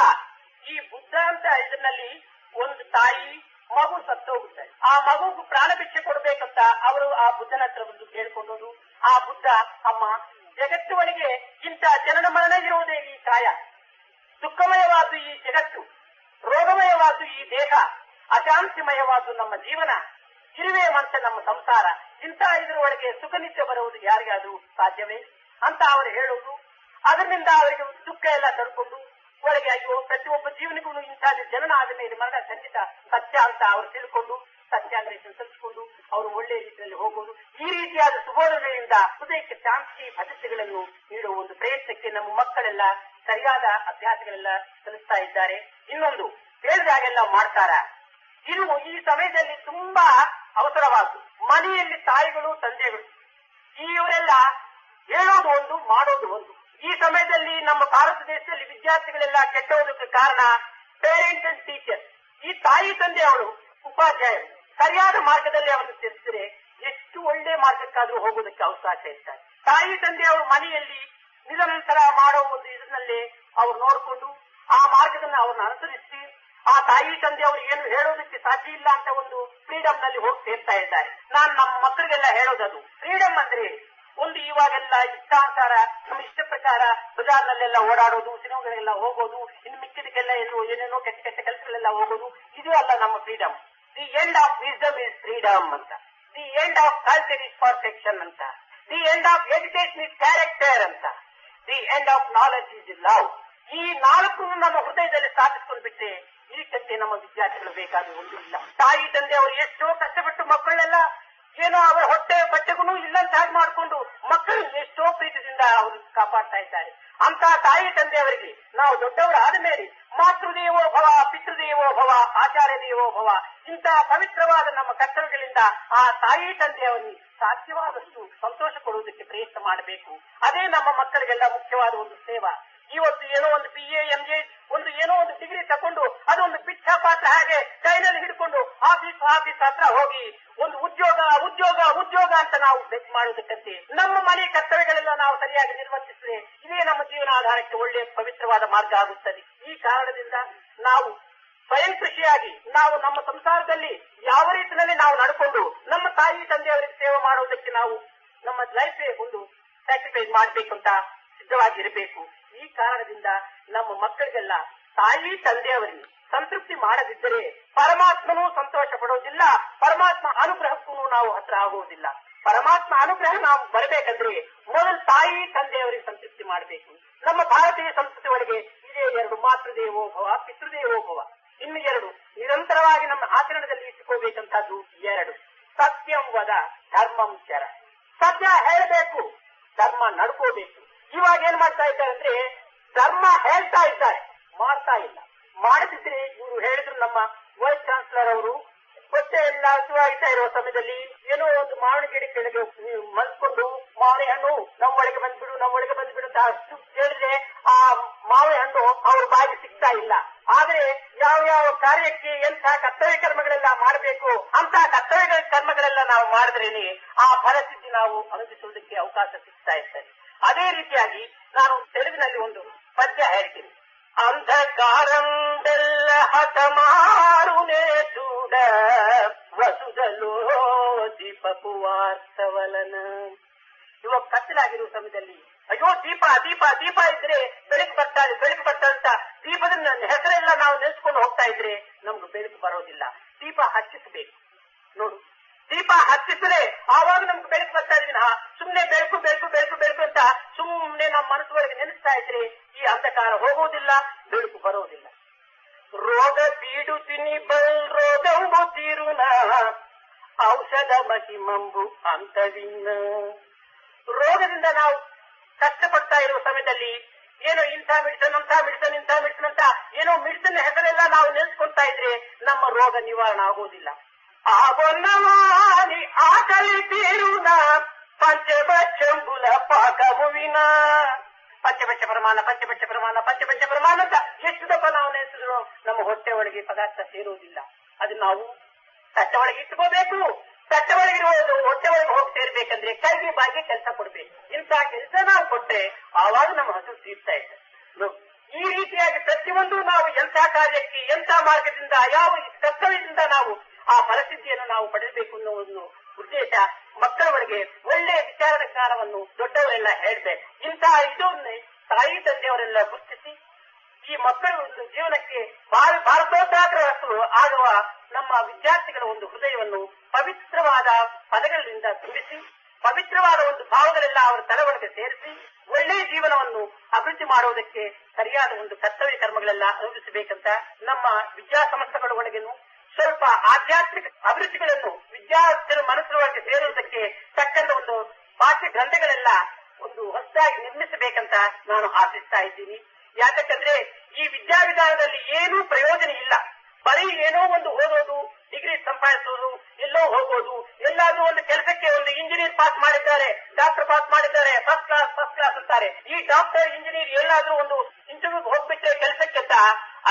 ಈ ಬುದ್ಧ ಅಂತ ಇದರಲ್ಲಿ ಒಂದು ತಾಯಿ ಮಗು ಸತ್ತೋಗುತ್ತೆ. ಆ ಮಗುಗೂ ಪ್ರಾಣ ಭಿಕ್ಷೆ ಕೊಡ್ಬೇಕಂತ ಅವರು ಆ ಬುದ್ಧನ ಹತ್ರ ಬಂದು ಕೇಳ್ಕೊಂಡೋದು. ಆ ಬುದ್ಧ, ಅಮ್ಮ ಜಗತ್ತು ಒಳಗೆ ಇಂಥ ಜನನ ಮರಣ ಇರುವುದೇ ಈ ಕಾಯ, ದುಃಖಮಯವಾದ್ದು ಈ ಜಗತ್ತು, ರೋಗಮಯವಾದ್ದು ಈ ದೇಹ, ಅಶಾಂತಿಮಯವಾದ್ದು ನಮ್ಮ ಜೀವನ, ಇರುವೆ ಮಂಚ ನಮ್ಮ ಸಂಸಾರ, ಇಂಥ ಇದರೊಳಗೆ ಸುಖ ನಿತ್ಯ ಬರುವುದು ಯಾರಿಗಾದ್ರೂ ಸಾಧ್ಯವೇ ಅಂತ ಅವರು ಹೇಳುವುದು. ಅದರಿಂದ ಅವರಿಗೆ ದುಃಖ ಎಲ್ಲ ತಡ್ಕೊಂಡು ಒಳಗೆ ಅಯ್ಯೋ ಪ್ರತಿಯೊಬ್ಬ ಜೀವನಿಗೂ ಇಂತಹ ಜನನ ಆದ ಮೇಲೆ ಮರಣ ಖಂಡಿತ ಸತ್ಯ ಅಂತ ಅವರು ತಿಳ್ಕೊಂಡು ಸತ್ಯಾನ್ವೇಷಣೆ ಸಲ್ಲಿಸಿಕೊಂಡು ಅವರು ಒಳ್ಳೆಯ ರೀತಿಯಲ್ಲಿ ಹೋಗುವುದು. ಈ ರೀತಿಯಾದ ಸುಬೋಧನೆಯಿಂದ ಹೃದಯಕ್ಕೆ ಶಾಂತಿ ಭದ್ರತೆಗಳನ್ನು ನೀಡುವ ಒಂದು ಪ್ರಯತ್ನಕ್ಕೆ ನಮ್ಮ ಮಕ್ಕಳೆಲ್ಲ ಸರಿಯಾದ ಅಭ್ಯಾಸಗಳೆಲ್ಲ ಸಲ್ಲಿಸ್ತಾ ಇದ್ದಾರೆ. ಇನ್ನೊಂದು ಹೇಳಿದಾಗೆಲ್ಲ ಮಾಡ್ತಾರ. ಇದು ಈ ಸಮಯದಲ್ಲಿ ತುಂಬಾ ಅವಸರವಾದ್ದು. ಮನೆಯಲ್ಲಿ ತಾಯಿಗಳು ತಂದೆಗಳು ಇವರೆಲ್ಲ ಹೇಳೋದು ಒಂದು ಮಾಡೋದು ಒಂದು. ಈ ಸಮಯದಲ್ಲಿ ನಮ್ಮ ಭಾರತ ದೇಶದಲ್ಲಿ ವಿದ್ಯಾರ್ಥಿಗಳೆಲ್ಲ ಕೆಟ್ಟೋದಕ್ಕೆ ಕಾರಣ ಪೇರೆಂಟ್ಸ್ ಅಂಡ್ ಟೀಚರ್ಸ್. ಈ ತಾಯಿ ತಂದೆ ಅವರು ಉಪಾಧ್ಯಾಯರು ಸರಿಯಾದ ಮಾರ್ಗದಲ್ಲಿ ಅವರನ್ನು ತಿಳಿಸಿದ್ರೆ ಎಷ್ಟು ಒಳ್ಳೆ ಮಾರ್ಗಕ್ಕಾದ್ರೂ ಹೋಗೋದಕ್ಕೆ ಅವಕಾಶ ಇರ್ತಾರೆ. ತಾಯಿ ತಂದೆ ಅವರು ಮನೆಯಲ್ಲಿ ನಿರಂತರ ಮಾಡೋ ಒಂದು ಇದರಲ್ಲಿ ಅವ್ರು ನೋಡಿಕೊಂಡು ಆ ಮಾರ್ಗದಲ್ಲಿ ಅವ್ರನ್ನ ಅನುಸರಿಸಿ ಆ ತಾಯಿ ತಂದೆ ಅವರು ಏನು ಹೇಳೋದಕ್ಕೆ ಸಾಧ್ಯ ಇಲ್ಲ ಅಂತ ಒಂದು ಫ್ರೀಡಮ್ ನಲ್ಲಿ ಹೋಗಿ ಸೇರ್ತಾ ಇದ್ದಾರೆ. ನಾನು ನಮ್ಮ ಮಕ್ಕಳಿಗೆಲ್ಲ ಹೇಳೋದದು ಫ್ರೀಡಮ್ ಅಂದ್ರೆ ಒಂದು ಇವಾಗೆಲ್ಲ ಇಷ್ಟಾನುಸಾರ ನಮ್ಮ ಇಷ್ಟ ಪ್ರಕಾರ ಬಜಾರ್ನಲ್ಲೆಲ್ಲ ಓಡಾಡೋದು, ಸಿನಿಮಾಗಳೆಲ್ಲ ಹೋಗೋದು, ಇನ್ನು ಮಿಕ್ಕಿದಕ್ಕೆಲ್ಲ ಏನೇನೋ ಕೆಟ್ಟ ಕೆಟ್ಟ ಕೆಲಸಗಳೆಲ್ಲ ಹೋಗೋದು, ಇದು ಅಲ್ಲ ನಮ್ಮ freedom. The end of wisdom is freedom ಅಂತ, the end of culture is perfection ಅಂತ, the end of education is character ಅಂತ, the end of knowledge is love. ಈ ನಾಲ್ಕು ನಮ್ಮ ಹೃದಯದಲ್ಲಿ ಸ್ಥಾಪಿಸ್ಕೊಂಡು ಬಿಟ್ಟರೆ ಇದಕ್ಕಂತೆ ನಮ್ಮ ವಿದ್ಯಾರ್ಥಿಗಳು ಬೇಕಾದ ಒಂದು ಇಲ್ಲ. ತಾಯಿ ತಂದೆ ಅವರು ಎಷ್ಟೋ ಕಷ್ಟಪಟ್ಟು ಮಕ್ಕಳೆಲ್ಲ ಏನೋ ಅವರ ಹೊಟ್ಟೆ ಬಟ್ಟೆಗೂ ಇಲ್ಲಂತ ಹಾಗೆ ಮಾಡಿಕೊಂಡು ಮಕ್ಕಳು ಎಷ್ಟೋ ಪ್ರೀತಿಯಿಂದ ಅವರು ಕಾಪಾಡ್ತಾ ಇದ್ದಾರೆ. ಅಂತ ತಾಯಿ ತಂದೆಯವರಿಗೆ ನಾವು ದೊಡ್ಡವರಾದ ಮೇಲೆ ಮಾತೃದೇವೋ ಭವ, ಪಿತೃದೇವೋ ಭವ, ಆಚಾರ್ಯ ದೇವೋ ಭವ ಇಂತಹ ಪವಿತ್ರವಾದ ನಮ್ಮ ಕರ್ತವ್ಯಗಳಿಂದ ಆ ತಾಯಿ ತಂದೆಯವರಿಗೆ ಸಾಧ್ಯವಾದಷ್ಟು ಸಂತೋಷ ಕೊಡುವುದಕ್ಕೆ ಪ್ರಯತ್ನ ಮಾಡಬೇಕು. ಅದೇ ನಮ್ಮ ಮಕ್ಕಳಿಗೆಲ್ಲ ಮುಖ್ಯವಾದ ಒಂದು ಸೇವಾ. ಇವತ್ತು ಏನೋ ಒಂದು BA MA ಒಂದು ಏನೋ ಒಂದು ಡಿಗ್ರಿ ತಗೊಂಡು ಅದೊಂದು ಪಿಚ್ಚ ಪಾತ್ರ ಹಾಗೆ ಕೈನಲ್ಲಿ ಹಿಡ್ಕೊಂಡು ಆಫೀಸ್ ಹತ್ರ ಹೋಗಿ ಒಂದು ಉದ್ಯೋಗ ಉದ್ಯೋಗ ಉದ್ಯೋಗ ಅಂತ ನಾವು ಬೆಟ್ ಮಾಡುವುದಕ್ಕಂತೆ ನಮ್ಮ ಮನೆ ಕರ್ತವ್ಯಗಳೆಲ್ಲ ನಾವು ಸರಿಯಾಗಿ ನಿರ್ವಹಿಸಿದ್ರೆ ಇದೇ ನಮ್ಮ ಜೀವನಾಧಾರಕ್ಕೆ ಒಳ್ಳೆಯ ಪವಿತ್ರವಾದ ಮಾರ್ಗ ಆಗುತ್ತದೆ. ಈ ಕಾರಣದಿಂದ ನಾವು ಸ್ವಯಂ ಕೃಷಿಯಾಗಿ ನಾವು ನಮ್ಮ ಸಂಸಾರದಲ್ಲಿ ಯಾವ ರೀತಿಯಲ್ಲಿ ನಾವು ನಡ್ಕೊಂಡು ನಮ್ಮ ತಾಯಿ ತಂದೆಯವರಿಗೆ ಸೇವೆ ಮಾಡುವುದಕ್ಕೆ ನಾವು ನಮ್ಮ ಲೈಫ್ ಒಂದು ಸ್ಯಾಕ್ರಿಫೈಸ್ ಮಾಡಬೇಕು ಅಂತ ಸಿದ್ಧವಾಗಿರಬೇಕು. ಈ ಕಾರಣದಿಂದ ನಮ್ಮ ಮಕ್ಕಳಿಗೆಲ್ಲ ತಾಯಿ ತಂದೆಯವರಿಗೆ ಸಂತೃಪ್ತಿ ಮಾಡದಿದ್ದರೆ ಪರಮಾತ್ಮನೂ ಸಂತೋಷ ಪಡೋದಿಲ್ಲ, ಪರಮಾತ್ಮ ಅನುಗ್ರಹಕ್ಕೂ ನಾವು ಹತ್ರ ಆಗುವುದಿಲ್ಲ. ಪರಮಾತ್ಮ ಅನುಗ್ರಹ ನಾವು ಬರಬೇಕಂದ್ರೆ ಮೊದಲು ತಾಯಿ ತಂದೆಯವರಿಗೆ ಸಂತೃಪ್ತಿ ಮಾಡಬೇಕು. ನಮ್ಮ ಭಾರತೀಯ ಸಂಸ್ಕೃತಿ ಒಳಗೆ ಇದೇ ಎರಡು, ಮಾತೃದೇವೋ ಭವ, ಪಿತೃದೇವೋ ಭವ. ಇನ್ನು ಎರಡು ನಿರಂತರವಾಗಿ ನಮ್ಮ ಆಚರಣೆಯಲ್ಲಿ ಇಟ್ಟುಕೋಬೇಕಂತದ್ದು ಎರಡು. ಸತ್ಯಂ ವದ ಧರ್ಮಂ ಚರ. ಸತ್ಯ ಹೇಳಬೇಕು, ಧರ್ಮ ನಡ್ಕೋಬೇಕು. ಇವಾಗ ಏನ್ ಮಾಡ್ತಾ ಇದ್ದಾರೆ ಅಂದ್ರೆ ಧರ್ಮ ಹೇಳ್ತಾ ಇದ್ದಾರೆ, ಮಾಡ್ತಾ ಇಲ್ಲ. ಮಾಡದಿದ್ರೆ ಇವರು ಹೇಳಿದ್ರು ನಮ್ಮ ವೈಸ್ ಚಾನ್ಸಲರ್ ಅವರು ಹೊಟ್ಟೆ ಎಲ್ಲ ಹಸುವಾಗ್ತಾ ಇರುವ ಸಮಯದಲ್ಲಿ ಏನೋ ಒಂದು ಮಾವಿನ ಗಿಡ ಕೆಳಗೆ ಮಲ್ಕೊಂಡು ಮಾವಿನ ಹಣ್ಣು ನಮ್ಮೊಳಗೆ ಬಂದ್ಬಿಡು ಅಂತ ಅಷ್ಟು ಹೇಳಿದ್ರೆ ಆ ಮಾವಿನ ಹಣ್ಣು ಅವ್ರ ಬಾಯಿಗೆ ಸಿಗ್ತಾ ಇಲ್ಲ. ಆದ್ರೆ ಯಾವ ಕಾರ್ಯಕ್ಕೆ ಎಂಥ ಕರ್ತವ್ಯ ಕರ್ಮಗಳೆಲ್ಲ ಮಾಡಬೇಕು ಅಂತ ಕರ್ತವ್ಯ ಕರ್ಮಗಳೆಲ್ಲ ನಾವು ಮಾಡಿದ್ರೇನೆ ಆ ಪರಿಸ್ಥಿತಿ ನಾವು ಅನುಭವಿಸುವುದಕ್ಕೆ ಅವಕಾಶ ಸಿಗ್ತಾ ಇರ್ತದೆ. ಅದೇ ರೀತಿಯಾಗಿ ನಾನು ತೆಲುಗಿನಲ್ಲಿ ಒಂದು ಪದ್ಯ ಹೇಳ್ತೀನಿ. ಅಂಧಕಾರಂದೆಲ್ಲ ಹತಮಾರುನೇ ಚೂಡ ವಸುದಲೋ ದೀಪಕು ವಾಸ್ತವಲನ. ಇವಾಗ ಕತ್ತಲಾಗಿರುವ ಸಮಯದಲ್ಲಿ ಅಯ್ಯೋ ದೀಪ ದೀಪ ದೀಪ ಇದ್ರೆ ಬೆಳಕು ಬರ್ತಾ ಅಂತ ದೀಪದ ಹೆಸರೆಲ್ಲ ನಾವು ನೆನೆಸ್ಕೊಂಡು ಹೋಗ್ತಾ ಇದ್ರೆ ನಮ್ಗೆ ಬೆಳಕು ಬರೋದಿಲ್ಲ. ದೀಪ ಹಚ್ಚಿಸಬೇಕು. ನೋಡು, ದೀಪ ಹಚ್ಚಿಸಿದ್ರೆ ಆವಾಗ ನಮ್ಗೆ ಬೆಳಕು ಬರ್ತಾ ಇದೀವಿ. ಸುಮ್ನೆ ಬೆಳಕು ಬೆಳಕು ಬೆಳಕು ಬೆಳಕು ಅಂತ ಸುಮ್ನೆ ನಮ್ಮ ಮನಸ್ಸೊಳಗೆ ನೆನೆಸ್ತಾ ಇದ್ರೆ ಈ ಅಂಧಕಾರ ಹೋಗುವುದಿಲ್ಲ, ಬೆಳಕು ಬರೋದಿಲ್ಲ. ರೋಗ ಬೀಡುತ್ತೀನಿ ಬಲ್ ರೋಗಂಬು ತೀರುನ ಔಷಧ ಮಹಿಮಂಬು ಅಂತವಿನ್ನ. ರೋಗದಿಂದ ನಾವು ಕಷ್ಟಪಡ್ತಾ ಇರುವ ಸಮಯದಲ್ಲಿ ಏನೋ ಇಂಥ ಮೆಡಿಸನ್ ಅಂತ ಏನೋ ಮೆಡಿಸನ್ ಹೆಸರೆಲ್ಲ ನಾವು ನೆನೆಸ್ಕೊಳ್ತಾ ಇದ್ರೆ ನಮ್ಮ ರೋಗ ನಿವಾರಣೆ ಆಗೋದಿಲ್ಲ. ಆಗೊನ್ನವಾನಿ ಆಕಲಿ ತೀರುನ ಪಂಚಭಕ್ಷಂಬುಲ ಪಾಕಮುವಿನ. ಪಂಚಭಕ್ಷ ಪ್ರಮಾಣ ಅಂತ ಎಷ್ಟು ದಪ್ಪ ನಾವು ನೆನೆಸಿದ್ರು ನಮ್ಮ ಹೊಟ್ಟೆ ಒಳಗೆ ಪದಾರ್ಥ ಸೇರುವುದಿಲ್ಲ. ಅದು ನಾವು ತಟ್ಟೆ ಒಳಗೆ ಇಟ್ಕೋಬೇಕು. ತಟ್ಟೆ ಒಳಗಿರುವುದು ಹೊಟ್ಟೆ ಒಳಗೆ ಹೋಗಿ ಸೇರ್ಬೇಕಂದ್ರೆ ಕೈಗೆ ಬಾಯಿಗೆ ಕೆಲಸ ಕೊಡ್ಬೇಕು. ಇಂಥ ಕೆಲಸ ನಾವು ಕೊಟ್ಟರೆ ಆವಾಗ ನಮ್ಮ ಹಸು ತೀರ್ತಾ ಇದೆ. ಈ ರೀತಿಯಾಗಿ ಪ್ರತಿಯೊಂದು ನಾವು ಎಂಥ ಕಾರ್ಯಕ್ಕೆ ಎಂಥ ಮಾರ್ಗದಿಂದ ಯಾವ ಕರ್ತವ್ಯದಿಂದ ನಾವು ಆ ಪರಿಸ್ಥಿತಿಯನ್ನು ನಾವು ಪಡೆಯಬೇಕು ಅನ್ನೋ ಒಂದು ಉದ್ದೇಶ ಮಕ್ಕಳ ಒಳಗೆ ಒಳ್ಳೆಯ ವಿಚಾರದ ಜ್ಞಾನವನ್ನು ದೊಡ್ಡವರೆಲ್ಲ ಹೇಳ್ಬೇಕು. ಇಂತಹ ಇದನ್ನು ತಾಯಿ ತಂದೆಯವರೆಲ್ಲ ಗುರುತಿಸಿ ಈ ಮಕ್ಕಳ ಒಂದು ಜೀವನಕ್ಕೆ ಭಾರತೋದ್ಧಾರಕರು ಆಗುವ ನಮ್ಮ ವಿದ್ಯಾರ್ಥಿಗಳ ಒಂದು ಹೃದಯವನ್ನು ಪವಿತ್ರವಾದ ಪದಗಳಿಂದ ತುಂಬಿಸಿ, ಪವಿತ್ರವಾದ ಒಂದು ಭಾವಗಳೆಲ್ಲ ಅವರ ತಲೆಯೊಳಗೆ ಸೇರಿಸಿ, ಒಳ್ಳೆಯ ಜೀವನವನ್ನು ಅಭಿವೃದ್ಧಿ ಮಾಡುವುದಕ್ಕೆ ಸರಿಯಾದ ಒಂದು ಕರ್ತವ್ಯ ಕರ್ಮಗಳೆಲ್ಲ ಅನುಭವಿಸಬೇಕಂತ ನಮ್ಮ ವಿದ್ಯಾಸಂಸ್ಥೆಗಳ ಒಳಗೇನು ಸ್ವಲ್ಪ ಆಧ್ಯಾತ್ಮಿಕ ಅಭಿವೃದ್ಧಿಗಳನ್ನು ವಿದ್ಯಾರ್ಥಿಗಳ ಮನಸ್ಸಿನೊಳಗೆ ಸೇರುವುದಕ್ಕೆ ತಕ್ಕಂತ ಒಂದು ಪಾಠ್ಯ ಗ್ರಂಥಗಳೆಲ್ಲ ಒಂದು ಹೊಸದಾಗಿ ನಿರ್ಮಿಸಬೇಕಂತ ನಾನು ಆಶಿಸ್ತಾ ಇದ್ದೀನಿ. ಯಾಕಂದ್ರೆ ಈ ವಿದ್ಯಾವಿಧಾನದಲ್ಲಿ ಏನೂ ಪ್ರಯೋಜನ ಇಲ್ಲ. ಬರೀ ಏನೋ ಒಂದು ಓದೋದು, ಡಿಗ್ರಿ ಸಂಪಾದಿಸೋದು, ಎಲ್ಲೋ ಹೋಗೋದು, ಎಲ್ಲಾದ್ರೂ ಒಂದು ಕೆಲಸಕ್ಕೆ ಒಂದು ಇಂಜಿನಿಯರ್ ಪಾಸ್ ಮಾಡಿದ್ದಾರೆ, ಡಾಕ್ಟರ್ ಪಾಸ್ ಮಾಡಿದ್ದಾರೆ, ಫಸ್ಟ್ ಕ್ಲಾಸ್ ಅಂತಾರೆ. ಈ ಡಾಕ್ಟರ್ ಇಂಜಿನಿಯರ್ ಎಲ್ಲಾದ್ರೂ ಒಂದು ಇಂಟರ್ವ್ಯೂಗೆ ಹೋಗ್ಬಿಟ್ರೆ ಕೆಲಸಕ್ಕೆ ಅಂತ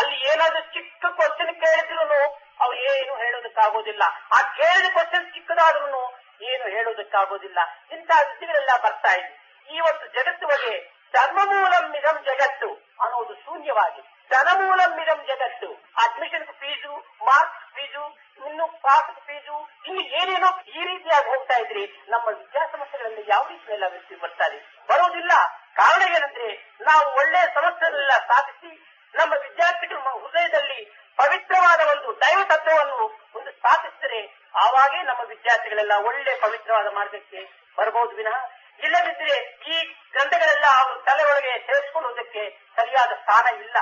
ಅಲ್ಲಿ ಏನಾದ್ರೂ ಚಿಕ್ಕ ಕ್ವಶನ್ ಕೇಳಿದ್ರು ಅವ್ರು ಏನು ಹೇಳೋದಕ್ಕಾಗೋದಿಲ್ಲ. ಆ ಕೇಳಿದ ಕ್ವಶನ್ ಚಿಕ್ಕದಾದ್ರೂ ಏನು ಹೇಳೋದಕ್ಕಾಗೋದಿಲ್ಲ. ಇಂತಹ ವಿಷಯಗಳೆಲ್ಲ ಬರ್ತಾ ಇದೆ. ಇವತ್ತು ಜಗತ್ತು ಬಗ್ಗೆ ಧರ್ಮಮೂಲಂ ಇದಂ ಜಗತ್ತು ಅನ್ನೋದು ಶೂನ್ಯವಾಗಿ, ಧನಮೂಲಂ ಇದಂ ಜಗತ್ತು, ಅಡ್ಮಿಷನ್ ಫೀಸು, ಮಾರ್ಕ್ಸ್ ಫೀಸು, ಇನ್ನು ಪಾಸ್ ಫೀಸು, ಇನ್ನು ಏನೇನೋ ಈ ರೀತಿಯಾಗಿ ಹೋಗ್ತಾ ಇದ್ರಿ. ನಮ್ಮ ವಿದ್ಯಾಸಂಸ್ಥೆಗಳಲ್ಲಿ ಯಾವ ರೀತಿ ಎಲ್ಲ ವ್ಯಕ್ತಿ ಬರ್ತಾರೆ ಬರೋದಿಲ್ಲ. ಕಾರಣ ಏನಂದ್ರೆ ನಾವು ಒಳ್ಳೆಯ ಸಮಸ್ಯೆಗಳೆಲ್ಲ ಸಾಧಿಸಿ ನಮ್ಮ ವಿದ್ಯಾರ್ಥಿಗಳ ಹೃದಯದಲ್ಲಿ ಪವಿತ್ರವಾದ ಒಂದು ದೈವ ತತ್ವವನ್ನು ಒಂದು ಸ್ಥಾಪಿಸಿದರೆ ಆವಾಗೇ ನಮ್ಮ ವಿದ್ಯಾರ್ಥಿಗಳೆಲ್ಲ ಒಳ್ಳೆ ಪವಿತ್ರವಾದ ಮಾರ್ಗಕ್ಕೆ ಬರಬಹುದು ವಿನಃ ಇಲ್ಲದಿದ್ದರೆ ಈ ಗ್ರಂಥಗಳೆಲ್ಲ ಅವರು ತಲೆ ಒಳಗೆ ಸೇರಿಸಿಕೊಳ್ಳುವುದಕ್ಕೆ ಸರಿಯಾದ ಸ್ಥಾನ ಇಲ್ಲ.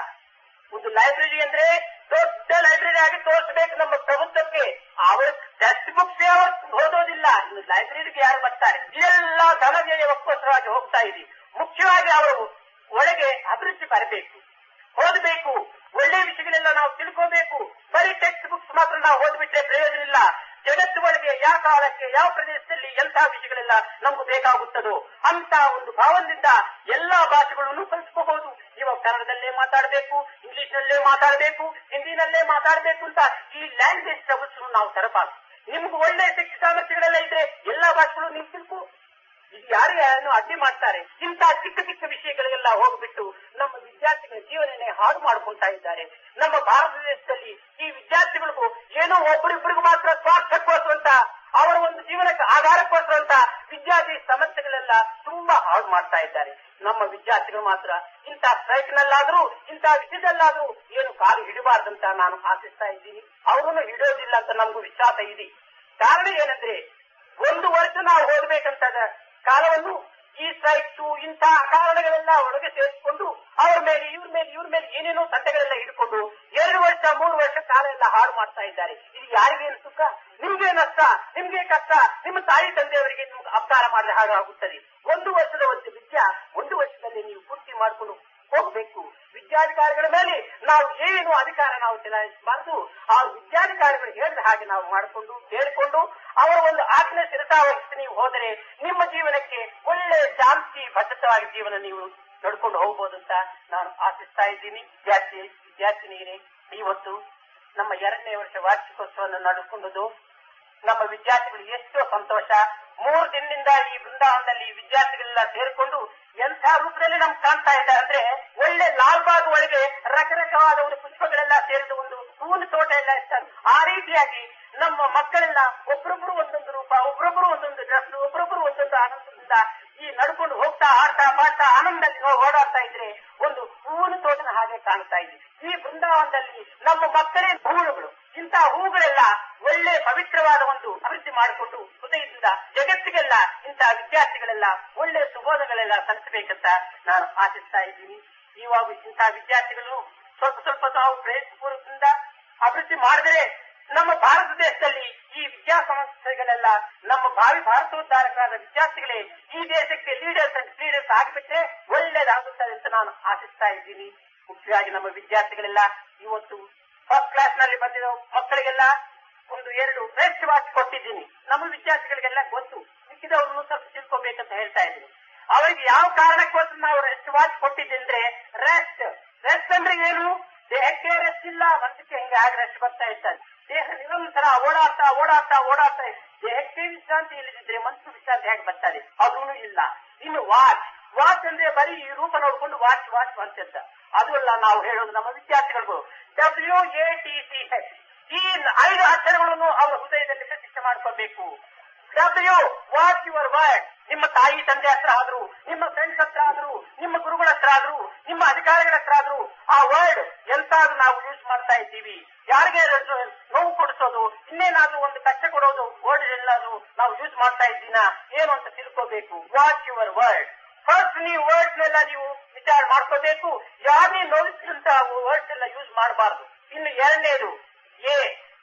ಒಂದು ಲೈಬ್ರರಿ ಅಂದ್ರೆ ದೊಡ್ಡ ಲೈಬ್ರರಿ ಆಗಿ ತೋರಿಸಬೇಕು ನಮ್ಮ ಪ್ರಭುತ್ವಕ್ಕೆ. ಅವರ ಟೆಕ್ಸ್ಟ್ ಬುಕ್ಸ್ ಅವರು ಓದೋದಿಲ್ಲ, ಇನ್ನು ಲೈಬ್ರರಿಗೆ ಯಾರು ಬರ್ತಾರೆ? ಇದೆಲ್ಲ ಧನವ್ಯಯಕ್ಕೋಸ್ಕರವಾಗಿ ಹೋಗ್ತಾ ಇದೆ. ಮುಖ್ಯವಾಗಿ ಅವರು ಒಳಗೆ ಅಭಿವೃದ್ಧಿ ಬರಬೇಕು, ಓದಬೇಕು, ಒಳ್ಳೆ ವಿಷಯಗಳೆಲ್ಲ ನಾವು ತಿಳ್ಕೋಬೇಕು. ಬರೀ ಟೆಕ್ಸ್ಟ್ ಬುಕ್ಸ್ ಮಾತ್ರ ನಾವು ಓದ್ಬಿಟ್ರೆ ಪ್ರಯೋಜನ ಇಲ್ಲ. ಜಗತ್ತು ಒಳಗೆ ಯಾವ ಕಾಲಕ್ಕೆ ಯಾವ ಪ್ರದೇಶದಲ್ಲಿ ಎಂತಹ ವಿಷಯಗಳೆಲ್ಲ ನಮ್ಗೆ ಬೇಕಾಗುತ್ತದೋ ಅಂತ ಒಂದು ಭಾವದಿಂದ ಎಲ್ಲಾ ಭಾಷೆಗಳನ್ನು ಕಲಿಸ್ಕೋಬಹುದು. ಇವಾಗ ಕನ್ನಡದಲ್ಲೇ ಮಾತಾಡಬೇಕು, ಇಂಗ್ಲಿಷ್ ನಲ್ಲೇ ಮಾತಾಡಬೇಕು, ಹಿಂದಿನಲ್ಲೇ ಮಾತಾಡಬೇಕು ಅಂತ ಈ ಲ್ಯಾಂಗ್ವೇಜ್ ಟ್ರಬಲ್ಸ್ ನಾವು ತರಬಾರ್ದು. ನಿಮ್ಗೆ ಒಳ್ಳೆ ಶಿಕ್ಷಣ ಸಾಮರ್ಥ್ಯಗಳೆಲ್ಲ ಇದ್ರೆ ಎಲ್ಲಾ ಭಾಷೆಗಳು ನೀವು ತಿಳ್ಕೊ. ಇದು ಯಾರು ಅಡ್ಡಿ ಮಾಡ್ತಾರೆ? ಇಂತಹ ಚಿಕ್ಕ ಚಿಕ್ಕ ವಿಷಯಗಳಿಗೆಲ್ಲ ಹೋಗ್ಬಿಟ್ಟು ನಮ್ಮ ವಿದ್ಯಾರ್ಥಿಗಳ ಜೀವನನೇ ಹಾಳು ಮಾಡ್ಕೊಳ್ತಾ ಇದ್ದಾರೆ. ನಮ್ಮ ಭಾರತ ದೇಶದಲ್ಲಿ ಈ ವಿದ್ಯಾರ್ಥಿಗಳಿಗೂ ಏನೋ ಒಬ್ಬರಿಬ್ಬರಿಗೂ ಮಾತ್ರ ಸ್ವಾರ್ಥಕ್ಕೋಸ್ಕರಂತ ಅವರ ಒಂದು ಜೀವನಕ್ಕೆ ಆಧಾರಕ್ಕೋಸ್ಕರಂತ ವಿದ್ಯಾರ್ಥಿ ಸಮಸ್ಯೆಗಳೆಲ್ಲ ತುಂಬಾ ಹಾಳು ಮಾಡ್ತಾ ಇದ್ದಾರೆ. ನಮ್ಮ ವಿದ್ಯಾರ್ಥಿಗಳು ಮಾತ್ರ ಇಂತಹ ಸ್ಟ್ರೈಕ್ನಲ್ಲಾದ್ರೂ ಇಂತಹ ವಿಷಯದಲ್ಲಾದ್ರೂ ಏನು ಕಾಲು ಹಿಡಬಾರ್ದಂತ ನಾನು ಆಶಿಸ್ತಾ ಇದ್ದೀನಿ. ಅವರನ್ನು ಹಿಡಿಯೋದಿಲ್ಲ ಅಂತ ನಮಗೂ ವಿಶ್ವಾಸ ಇದೆ. ಕಾರಣ ಏನಂದ್ರೆ ಒಂದು ವರ್ಷ ನಾವು ಓದಬೇಕಂತ ಕಾಲವನ್ನು ಈ ಸ್ಟ್ರೈಕ್ಸು ಇಂತಹ ಕಾರಣಗಳೆಲ್ಲ ಒಳಗೆ ಸೇರಿಸಿಕೊಂಡು ಅವ್ರ ಮೇಲೆ ಇವ್ರ ಮೇಲೆ ಏನೇನೋ ತಂಟೆಗಳೆಲ್ಲ ಹಿಡ್ಕೊಂಡು 2 ವರ್ಷ 3 ವರ್ಷ ಕಾಲ ಎಲ್ಲ ಹಾಳು ಮಾಡ್ತಾ ಇದ್ದಾರೆ. ಇದು ಯಾರಿಗೇನು ಸುಖ? ನಿಮ್ಗೆ ನಷ್ಟ, ನಿಮ್ಗೆ ಕಷ್ಟ, ನಿಮ್ಮ ತಾಯಿ ತಂದೆಯವರಿಗೆ ನಿಮ್ಗೆ ಅಪಕಾರ ಮಾಡಿದ ಹಾಗೆ ಆಗುತ್ತದೆ. 1 ವರ್ಷದ ಒಂದು ವಿದ್ಯೆ 1 ವರ್ಷದಲ್ಲಿ ನೀವು ಪೂರ್ತಿ ಮಾಡಿಕೊಂಡು ಹೋಗ್ಬೇಕು. ವಿದ್ಯಾಧಿಕಾರಿಗಳ ಮೇಲೆ ನಾವು ಏನು ಅಧಿಕಾರ ನಾವು ಚಲಾಯಿಸಬಾರದು. ಆ ವಿದ್ಯಾಧಿಕಾರಿಗಳು ಹೇಳಿದ ಹಾಗೆ ನಾವು ಮಾಡಿಕೊಂಡು ಕೇಳಿಕೊಂಡು ಅವರ ಒಂದು ಆಜ್ಞೆ ಶಿರಸಾವಹಿಸಿ ನೀವು ಹೋದರೆ ನಿಮ್ಮ ಜೀವನಕ್ಕೆ ಒಳ್ಳೆ ಶಾಂತಿ ಭದ್ರತವಾಗಿ ಜೀವನ ನೀವು ನಡ್ಕೊಂಡು ಹೋಗ್ಬೋದು ಅಂತ ನಾನು ಆಶಿಸ್ತಾ ಇದ್ದೀನಿ. ವಿದ್ಯಾರ್ಥಿನಿಯರೇ, ಇವತ್ತು ನಮ್ಮ 2ನೇ ವರ್ಷ ವಾರ್ಷಿಕೋತ್ಸವವನ್ನು ನಡೆಸಿಕೊಂಡದ್ದು ನಮ್ಮ ವಿದ್ಯಾರ್ಥಿಗಳು ಎಷ್ಟೋ ಸಂತೋಷ. 3 ದಿನದಿಂದ ಈ ಬೃಂದಾವನದಲ್ಲಿ ವಿದ್ಯಾರ್ಥಿಗಳೆಲ್ಲ ಸೇರಿಕೊಂಡು ಎಂಥ ರೂಪದಲ್ಲಿ ನಮ್ಗೆ ಕಾಣ್ತಾ ಇದ್ದಾರೆ ಅಂದ್ರೆ ಒಳ್ಳೆ ಲಾಲ್ಬಾಗ್ ಒಳಗೆ ರಕರಕವಾದ ಒಂದು ಪುಷ್ಪಗಳೆಲ್ಲ ಸೇರಿದ ಒಂದು ಹೂವಿನ ತೋಟ ಎಲ್ಲ ಇರ್ತಾರೆ. ಆ ರೀತಿಯಾಗಿ ನಮ್ಮ ಮಕ್ಕಳೆಲ್ಲ ಒಬ್ಬರೊಬ್ಬರು ಒಂದೊಂದು ರೂಪ, ಒಬ್ಬರೊಬ್ಬರು ಒಂದೊಂದು ಡ್ರೆಸ್, ಒಬ್ಬರೊಬ್ಬರು ಒಂದೊಂದು ಆನಂದದಿಂದ ಈ ನಡ್ಕೊಂಡು ಹೋಗ್ತಾ ಆಡ್ತಾ ಪಾಡ್ತಾ ಆನಂದದಲ್ಲಿ ಓಡಾಡ್ತಾ ಇದ್ರೆ ಒಂದು ಹೂವಿನ ತೋಟನ ಹಾಗೆ ಕಾಣ್ತಾ ಇದೆ. ಈ ಬೃಂದಾವನದಲ್ಲಿ ನಮ್ಮ ಮಕ್ಕಳೇ ಹೂವುಗಳು. ಇಂತಹ ಹೂಗಳೆಲ್ಲ ಒಳ್ಳೆ ಪವಿತ್ರವಾದ ಒಂದು ಅಭಿವೃದ್ಧಿ ಮಾಡಿಕೊಂಡು ಹೃದಯದಿಂದ ಜಗತ್ತಿಗೆಲ್ಲ ಇಂತಹ ವಿದ್ಯಾರ್ಥಿಗಳೆಲ್ಲ ಒಳ್ಳೆ ಸುಬೋಧಗಳೆಲ್ಲ ಸಲ್ಲಿಸಬೇಕಂತ ನಾನು ಆಶಿಸ್ತಾ ಇದ್ದೀನಿ. ಇವಾಗ ಇಂತಹ ವಿದ್ಯಾರ್ಥಿಗಳು ಸ್ವಲ್ಪ ತಾವು ಪ್ರಯತ್ನಪೂರ್ವಕದಿಂದ ಅಭಿವೃದ್ಧಿ ಮಾಡಿದರೆ ನಮ್ಮ ಭಾರತ ದೇಶದಲ್ಲಿ ಈ ವಿದ್ಯಾಸಂಸ್ಥೆಗಳೆಲ್ಲ ನಮ್ಮ ಭಾವಿ ಭಾರತೋದ್ಧಾರಕರಾದ ವಿದ್ಯಾರ್ಥಿಗಳೇ ಈ ದೇಶಕ್ಕೆ ಲೀಡರ್ಸ್ ಆಗಿಬಿಟ್ರೆ ಒಳ್ಳೇದಾಗುತ್ತದೆ ಅಂತ ನಾನು ಆಶಿಸ್ತಾ ಇದ್ದೀನಿ. ಮುಖ್ಯವಾಗಿ ನಮ್ಮ ವಿದ್ಯಾರ್ಥಿಗಳೆಲ್ಲ ಇವತ್ತು ಫಸ್ಟ್ ಕ್ಲಾಸ್ ನಲ್ಲಿ ಬಂದಿರೋ ಮಕ್ಕಳಿಗೆಲ್ಲ 1-2 ರೆಸ್ಟ್ ವಾಚ್ ಕೊಟ್ಟಿದ್ದೀನಿ. ನಮ್ಮ ವಿದ್ಯಾರ್ಥಿಗಳಿಗೆಲ್ಲ ಗೊತ್ತು, ಮಿಕ್ಕಿದವ್ರನ್ನು ಸ್ವಲ್ಪ ತಿಳ್ಕೋಬೇಕಂತ ಹೇಳ್ತಾ ಇದ್ದೀನಿ. ಅವರಿಗೆ ಯಾವ ಕಾರಣಕ್ಕೋಸ್ಕರ ನಾವು ರೆಸ್ಟ್ ವಾಚ್ ಕೊಟ್ಟಿದ್ದಂದ್ರೆ ರೆಸ್ಟ್ ಅಂದ್ರೆ ಏನು? ದೇಹಕ್ಕೆ ರೆಸ್ಟ್ ಇಲ್ಲ, ಮನಸ್ಸಿಗೆ ಹೆಂಗೆ ಆಗ ರೆಸ್ಟ್ ಬರ್ತಾ ಇರ್ತಾರೆ. ದೇಹ ನಿರಂತರ ಓಡಾಡ್ತಾ ದೇಹಕ್ಕೆ ವಿಶ್ರಾಂತಿ ಇಲ್ಲದಿದ್ರೆ ಮನಸ್ಸು ವಿಶ್ರಾಂತಿ ಹೇಗೆ ಬರ್ತದೆ? ಅದೂ ಇಲ್ಲ. ಇನ್ನು ವಾಚ್ ಅಂದ್ರೆ ಬರೀ ಈ ರೂಪ ನೋಡ್ಕೊಂಡು ವಾಚ್ ಅಂತಿರ್ತ. ಅದು ಅಲ್ಲ ನಾವು ಹೇಳೋದು ನಮ್ಮ ವಿದ್ಯಾರ್ಥಿಗಳಿಗೂ. WATCH ಈ 5 ಅಕ್ಷರಗಳನ್ನು ಅವರ ಹೃದಯದಲ್ಲಿ ಪ್ರತಿಷ್ಠೆ ಮಾಡ್ಕೋಬೇಕು. Watch your word. ನಿಮ್ಮ ತಾಯಿ ತಂದೆ ಹತ್ರ ಆದ್ರು, ನಿಮ್ಮ ಫ್ರೆಂಡ್ಸ್ ಹತ್ರ ಆದ್ರು, ನಿಮ್ಮ ಗುರುಗಳ ಹತ್ರ ಆದ್ರು, ನಿಮ್ಮ ಅಧಿಕಾರಿಗಳ ಹತ್ರ ಆದ್ರು ಆ ವರ್ಡ್ ಎಂತಾದ್ರೂ ನಾವು ಯೂಸ್ ಮಾಡ್ತಾ ಇದ್ದೀವಿ. ಯಾರಿಗೆ ನೋವು ಕೊಡಿಸೋದು, ಮಾಡ್ತಾ ಇದ್ದೀನಾ ಏನು ಅಂತ ತಿಳ್ಕೋಬೇಕು. Watch your word. ಫಸ್ಟ್ ನೀವು ವರ್ಡ್ಸ್ ನೆಲ್ಲ ನೀವು ವಿಚಾರ ಮಾಡ್ಕೋಬೇಕು. ಯಾರನ್ನೇ ನೋಡಿಸಿದಂತ ವರ್ಡ್ಸ್ ಎಲ್ಲ ಯೂಸ್ ಮಾಡಬಾರ್ದು. ಇನ್ನು ಎರಡನೇದು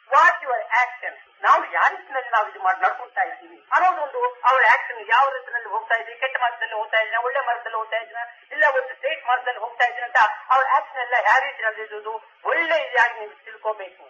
ವಾಚ್ ಯುವರ್ ಆಕ್ಷನ್. ನಾವು ಯಾವ ರೀತಿಯಲ್ಲಿ ನಾವು ಇದು ಮಾಡಿ ನಡ್ಕೊಳ್ತಾ ಇದ್ದೀವಿ ಅನ್ನೋದೊಂದು ಅವಳ ಆಕ್ಷನ್ ಯಾವ ರೀತಿಯಲ್ಲಿ ಹೋಗ್ತಾ ಇದ್ದೀವಿ, ಕೆಟ್ಟ ಮಾರ್ಗದಲ್ಲಿ ಹೋಗ್ತಾ ಇದ್ದೀನ, ಒಳ್ಳೆ ಮಾರ್ಗದಲ್ಲಿ ಹೋಗ್ತಾ ಇದ್ದೀನ, ಇಲ್ಲ ಒಂದು ಸ್ಟ್ರೇಟ್ ಮಾರ್ಗದಲ್ಲಿ ಹೋಗ್ತಾ ಇದ್ದೀನಿ ಅಂತ ಅವಳ ಆಕ್ಷನ್ ಎಲ್ಲ ಯಾವ ರೀತಿಯಲ್ಲಿ ಇರುವುದು ಒಳ್ಳೆ ಇದಾಗಿ ನೀವು ತಿಳ್ಕೋಬೇಕು.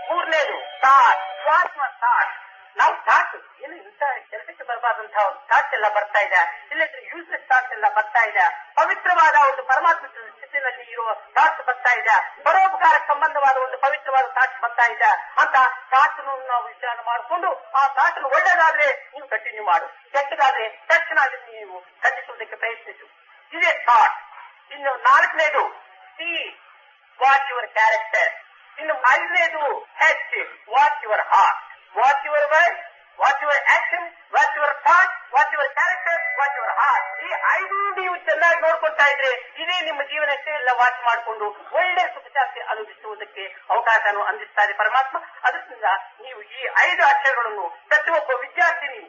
ಮೂರನೇದು ಥಾಟ್. Watch your thought. ನಾವು ಥಾಟ್ ಏನು ಇಂಥ ಕೆಲಸಕ್ಕೆ ಬರಬಾರ್ದಂತಹ ಒಂದು ಥಾಟ್ಸ್ ಎಲ್ಲ ಬರ್ತಾ ಇದೆ, ಇಲ್ಲದ್ರೆ ಯೂಸ್ಲೆಸ್ ಥಾಟ್ಸ್ ಎಲ್ಲ ಬರ್ತಾ ಇದೆ. ಪವಿತ್ರವಾದ ಒಂದು ಪರಮಾತ್ಮ ಸ್ಥಿತಿನಲ್ಲಿ ಇರುವ ಥಾಟ್ಸ್ ಬರ್ತಾ ಇದೆ, ಪರೋಪಕಾರ ಸಂಬಂಧವಾದ ಒಂದು ಪವಿತ್ರವಾದ ಥಾಟ್ಸ್ ಬರ್ತಾ ಇದೆ ಅಂತ ಥಾಟ್ ನಾವು ವಿಚಾರ ಮಾಡಿಕೊಂಡು ಆ ಥಾಟ್ ಒಳ್ಳೆದಾದ್ರೆ ನೀವು ಕಂಟಿನ್ಯೂ ಮಾಡು, ಕೆಟ್ಟದಾದ್ರೆ ತಕ್ಷಣ ಅದನ್ನು ನೀವು ಖಂಡಿಸುವುದಕ್ಕೆ ಪ್ರಯತ್ನಿಸು. ಇದೇ ಥಾಟ್. ಇನ್ನು ನಾಲ್ಕನೇದು ವಾಚ್ ಯುವರ್ ಕ್ಯಾರೆಕ್ಟರ್. ಇನ್ನು ಐದನೇದು watch your heart. Watch your word, watch your action, watch your thought, watch your character, watch your heart. ಈ ಐದು ನೀವು ಚೆನ್ನಾಗಿ ನೋಡ್ಕೊಳ್ತಾ ಇದ್ರೆ ಇದೇ ನಿಮ್ಮ ಜೀವನಕ್ಕೆ ಎಲ್ಲ ವಾಚ್ ಮಾಡಿಕೊಂಡು ಒಳ್ಳೆ ಸುಖ ಶಾಂತಿ ಅನುಭವಿಸುವುದಕ್ಕೆ ಅವಕಾಶವನ್ನು ಅಂದಿಸ್ತಾರೆ ಪರಮಾತ್ಮ. ಅದರಿಂದ ನೀವು ಈ 5 ಅಕ್ಷರಗಳನ್ನು ಪ್ರತಿಯೊಬ್ಬ ವಿದ್ಯಾರ್ಥಿನಿ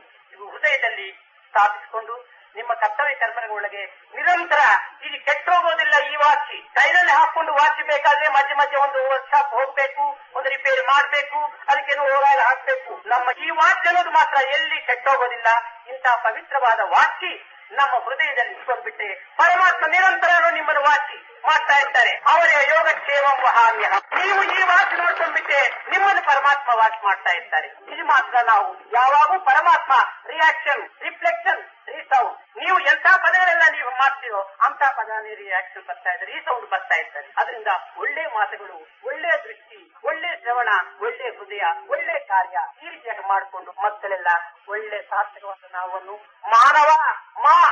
ಹೃದಯದಲ್ಲಿ ಸ್ಥಾಪಿಸಿಕೊಂಡು ನಿಮ್ಮ ಕರ್ತವ್ಯ ಕರ್ಮಗಳೊಳಗೆ ನಿರಂತರ ಇದು ಕೆಟ್ಟೋಗೋದಿಲ್ಲ. ಈ ವಾಚಿ ಕೈನಲ್ಲಿ ಹಾಕೊಂಡು ವಾಚಿ ಬೇಕಾದ್ರೆ ಮಧ್ಯೆ ಮಧ್ಯೆ ಒಂದು ವರ್ಕ್ಶಾಪ್ ಹೋಗ್ಬೇಕು, ಒಂದು ರಿಪೇರಿ ಮಾಡ್ಬೇಕು, ಅದಕ್ಕೇನು ಓವರ್ ಹಾಕ್ಬೇಕು. ನಮ್ಮ ಈ ವಾಚ್ ಅನ್ನೋದು ಮಾತ್ರ ಎಲ್ಲಿ ಕೆಟ್ಟೋಗೋದಿಲ್ಲ. ಇಂತಹ ಪವಿತ್ರವಾದ ವಾಚಿ ನಮ್ಮ ಹೃದಯದಲ್ಲಿ ಇಟ್ಕೊಂಡ್ಬಿಟ್ಟೆ ಪರಮಾತ್ಮ ನಿರಂತರ ನಿಮ್ಮನ್ನು ವಾಚಿ ಮಾಡ್ತಾ ಇರ್ತಾರೆ. ಅವರ ಯೋಗಕ್ಷೇಮಂ ವಹಾಮ್ಯ. ನೀವು ಈ ವಾಚ್ ನೋಡ್ಕೊಂಡ್ಬಿಟ್ಟೆ ನಿಮ್ಮನ್ನು ಪರಮಾತ್ಮ ವಾಚ್ ಮಾಡ್ತಾ ಇರ್ತಾರೆ. ಇದು ಮಾತ್ರ ನಾವು ಯಾವಾಗೂ ಪರಮಾತ್ಮ ರಿಯಾಕ್ಷನ್, ರಿಫ್ಲೆಕ್ಷನ್, ರೀಸೌಂಡ್. ನೀವು ಎಂಥ ಪದಗಳೆಲ್ಲ ನೀವು ಮಾಡ್ತೀರೋ ಅಂತ ಪದನೇ ರಿಯಾಕ್ಷನ್ ಬರ್ತಾ ಇದ್ದಾರೆ, ರೀಸೌಂಡ್ ಬರ್ತಾ ಇರ್ತಾರೆ. ಅದರಿಂದ ಒಳ್ಳೆ ಮಾತುಗಳು, ಒಳ್ಳೆ ದೃಷ್ಟಿ, ಒಳ್ಳೆ ಶ್ರವಣ, ಒಳ್ಳೆ ಹೃದಯ, ಒಳ್ಳೆ ಕಾರ್ಯ ಈ ರೀತಿಯಾಗಿ ಮಾಡಿಕೊಂಡು ಮಕ್ಕಳೆಲ್ಲ ಒಳ್ಳೆ ಸಾರ್ಥಕವಾದ ನಾವನ್ನು ಮಾನವ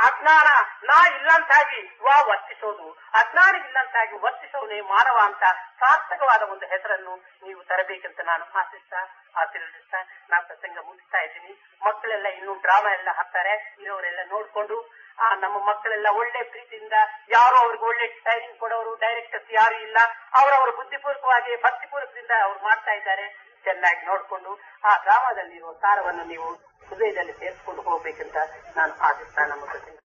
ಅಜ್ಞಾನ ನಾ ಇಲ್ಲಂತಾಗಿ ವರ್ತಿಸೋದು, ಅಜ್ಞಾನ ಇಲ್ಲಂತಾಗಿ ವರ್ತಿಸೋನೇ ಮಾನವ ಅಂತ ಸಾರ್ಥಕವಾದ ಒಂದು ಹೆಸರನ್ನು ನೀವು ತರಬೇಕಂತ ನಾನು ಆಶೀರ್ವದಿಸ್ತಾ ನಾನು ಪ್ರಸಂಗ ಮುಗಿಸ್ತಾ ಇದ್ದೀನಿ. ಮಕ್ಕಳೆಲ್ಲ ಇನ್ನೂ ಡ್ರಾಮಾ ಎಲ್ಲ ಹಾಕ್ತಾರೆ, ಇರೋರೆಲ್ಲ ನೋಡ್ಕೊಂಡು ನಮ್ಮ ಮಕ್ಕಳೆಲ್ಲ ಒಳ್ಳೆ ಪ್ರೀತಿಯಿಂದ ಯಾರು ಅವ್ರಿಗೆ ಒಳ್ಳೆ ಟ್ರೈನಿಂಗ್ ಕೊಡೋರು ಡೈರೆಕ್ಟರ್ಸ್ ಯಾರು ಇಲ್ಲ, ಅವರವರು ಬುದ್ಧಿಪೂರ್ವಕವಾಗಿ ಭಕ್ತಿಪೂರ್ವಕದಿಂದ ಅವ್ರು ಮಾಡ್ತಾ ಇದ್ದಾರೆ. ಚೆನ್ನಾಗಿ ನೋಡ್ಕೊಂಡು ಆ ಡ್ರಾಮಾದಲ್ಲಿರುವ ಸಾರವನ್ನು ನೀವು ಹೃದಯದಲ್ಲಿ ಸೇರಿಸಿಕೊಂಡು ಹೋಗ್ಬೇಕಂತ ನಾನು ಆಶಿಸ್ತಾ ನಮ್ಮ ಪ್ರಸಂಗ